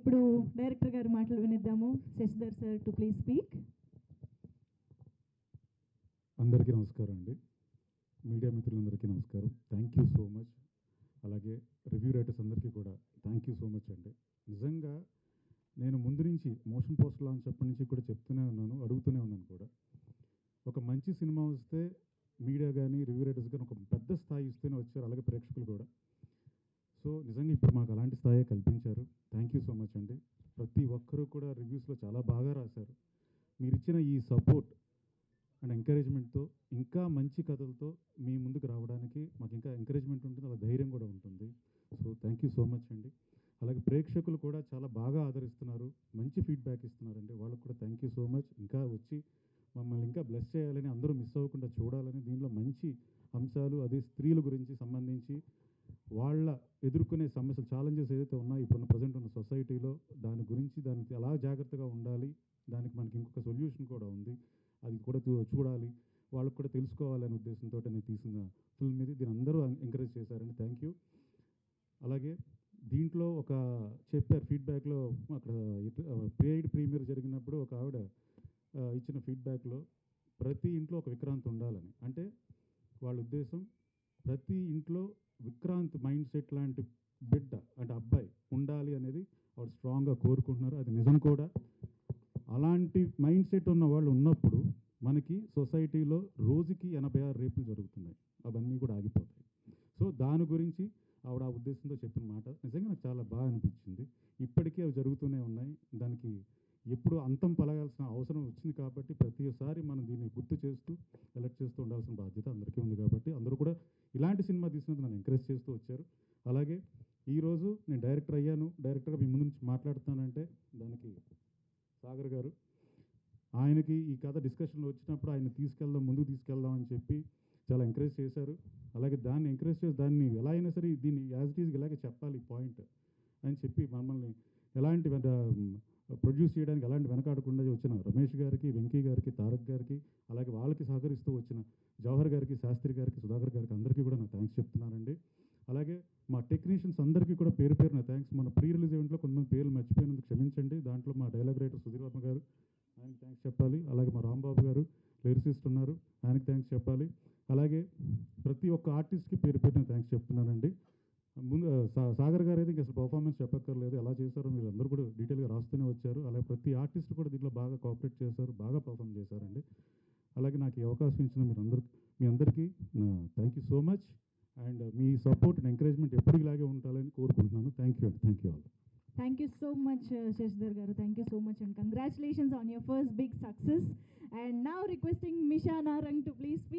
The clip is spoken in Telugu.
ఇప్పుడు డైరెక్టర్ గారి మాటలు వినిద్దాము. Shashidhar sir to please speak. అందరికీ నమస్కారం అండి. మీడియా మిత్రులందరికీ నమస్కారం. Thank you so much. అలాగే రివ్యూ రైటర్స్ అందరికీ కూడా థ్యాంక్ యూ సో మచ్ అండి. నిజంగా నేను ముందు నుంచి మోషన్ పోస్టర్ లాంచ్ అప్పటి నుంచి కూడా చెప్తూనే ఉన్నాను, అడుగుతూనే ఉన్నాను కూడా. ఒక మంచి సినిమా వస్తే మీడియా కానీ రివ్యూ రైటర్స్ కానీ ఒక పెద్ద స్థాయి ఇస్తూనే వచ్చారు, అలాగే ప్రేక్షకులు కూడా. సో నిజంగా ఇప్పుడు మాకు అలాంటి స్థాయి కల్పించారు. థ్యాంక్ యూ సో మచ్ అండి. ప్రతి ఒక్కరూ కూడా రివ్యూస్లో చాలా బాగా రాశారు. మీరు ఇచ్చిన ఈ సపోర్ట్ అండ్ ఎంకరేజ్మెంట్తో ఇంకా మంచి కథలతో మీ ముందుకు రావడానికి మాకు ఇంకా ఎంకరేజ్మెంట్ ఉంటుంది, అలా ధైర్యం కూడా ఉంటుంది. So thank you so much అండి. అలాగే ప్రేక్షకులు కూడా చాలా బాగా ఆదరిస్తున్నారు, మంచి ఫీడ్బ్యాక్ ఇస్తున్నారండి. వాళ్ళకు కూడా థ్యాంక్ యూ సో మచ్. ఇంకా వచ్చి మమ్మల్ని ఇంకా బ్లెస్ చేయాలని, అందరూ మిస్ అవ్వకుండా చూడాలని, దీనిలో మంచి అంశాలు, అదే స్త్రీల గురించి సంబంధించి వాళ్ళ ఎదుర్కొనే సమస్యలు, ఛాలెంజెస్ ఏదైతే ఉన్నాయో ఇప్పుడున్న ప్రజెంట్ ఉన్న సొసైటీలో, దాని గురించి దానికి ఎలా జాగ్రత్తగా ఉండాలి, దానికి మనకి ఇంకొక సొల్యూషన్ కూడా ఉంది, అది కూడా చూడాలి, వాళ్ళకు కూడా తెలుసుకోవాలనే ఉద్దేశంతో నేను తీసిన ఫిల్మ్ ఇది. దీని అందరూ ఎంకరేజ్ చేశారండి. Thank you. అలాగే దీంట్లో ఒక చెప్పారు ఫీడ్బ్యాక్లో, అక్కడ పెయిడ్ ప్రీమియర్ జరిగినప్పుడు ఒక ఆవిడ ఇచ్చిన ఫీడ్బ్యాక్లో ప్రతి ఇంట్లో ఒక విక్రాంత్ ఉండాలని, అంటే వాళ్ళ ఉద్దేశం ప్రతి ఇంట్లో విక్రాంత్ మైండ్ సెట్ లాంటి బిడ్డ అంటే అబ్బాయి ఉండాలి అనేది ఆవిడ స్ట్రాంగ్గా కోరుకుంటున్నారు. అది నిజం కూడా. అలాంటి మైండ్ సెట్ ఉన్న వాళ్ళు ఉన్నప్పుడు మనకి సొసైటీలో రోజుకి 86 రేపులు జరుగుతున్నాయి, అవన్నీ కూడా ఆగిపోతాయి. సో దాని గురించి ఆవిడ ఆ ఉద్దేశంతో చెప్పిన మాట నిజంగా నాకు చాలా బాగా అనిపించింది. ఇప్పటికీ అవి జరుగుతూనే ఉన్నాయి. దానికి ఎప్పుడు అంతం పలగాల్సిన అవసరం వచ్చింది కాబట్టి ప్రతిసారి మనం దీన్ని గుర్తు చేస్తూ ఎలక్ట్ చేస్తూ ఉండాల్సిన బాధ్యత అందరికీ ఉంది. కాబట్టి అందరూ కూడా ఇలాంటి సినిమా తీసినందుకు నన్ను ఎంకరేజ్ చేస్తూ వచ్చారు. అలాగే ఈరోజు నేను డైరెక్టర్ అయ్యాను, డైరెక్టర్గా మీ ముందు నుంచి మాట్లాడుతానంటే దానికి సాగర్ గారు, ఆయనకి ఈ కథ డిస్కషన్లో వచ్చినప్పుడు ఆయన ముందుకు తీసుకెళ్దాం అని చెప్పి చాలా ఎంకరేజ్ చేశారు. అలాగే దాన్ని ఎంకరేజ్ చేసి దాన్ని ఎలా అయినా సరే దీన్ని యాజ్ ఇట్ ఈజ్గా ఇలాగే చెప్పాలి పాయింట్ అని చెప్పి మమ్మల్ని ఎలాంటి ప్రొడ్యూస్ చేయడానికి ఎలాంటి వెనకాడకుండా వచ్చిన రమేష్ గారికి, వెంకీ గారికి, తారక్ గారికి, అలాగే వాళ్ళకి సహకరిస్తూ వచ్చిన జవహర్ గారికి, శాస్త్రి గారికి, సుధాకర్ గారికి అందరికీ కూడా నా థ్యాంక్స్ చెప్తున్నానండి. అలాగే మా టెక్నీషియన్స్ అందరికీ కూడా పేరు పేరు నా థ్యాంక్స్. మన ప్రీ రిలీజ్ ఈవెంట్లో కొంతమంది పేర్లు మర్చిపోయినందుకు క్షమించండి. దాంట్లో మా డైలాగ్ రైటర్ సుధీర్ వర్మ గారు, ఆయనకి థ్యాంక్స్ చెప్పాలి. అలాగే మా రాంబాబు గారు లిరిసిస్ట్ ఉన్నారు, ఆయనకి థ్యాంక్స్ చెప్పాలి. అలాగే ప్రతి ఒక్క ఆర్టిస్ట్కి పేరు పేరున థ్యాంక్స్ చెప్తున్నానండి. ముందు సాగర్ గారు అయితే ఇంకా అసలు పర్ఫార్మెన్స్ చెప్పక్కర్లేదు, ఎలా చేశారో మీరు అందరూ కూడా డీటెయిల్గా రాస్తూనే వచ్చారు. అలాగే ప్రతి ఆర్టిస్ట్ కూడా దీంట్లో బాగా కోఆపరేట్ చేశారు, బాగా పర్ఫామ్ చేశారండి. అలాగే నాకు ఈ అవకాశం ఇచ్చిన మీ అందరికీ thank you so much. And me support and encouragement ఎప్పుడు ఇలాగే ఉండాలని కోరుకుంటున్నాను. థ్యాంక్ యూ అండి. Thank you all. Thank you so much, Shashidhar Garu. Thank you so much and congratulations on your first big success. And now requesting Misha Narang to please speak.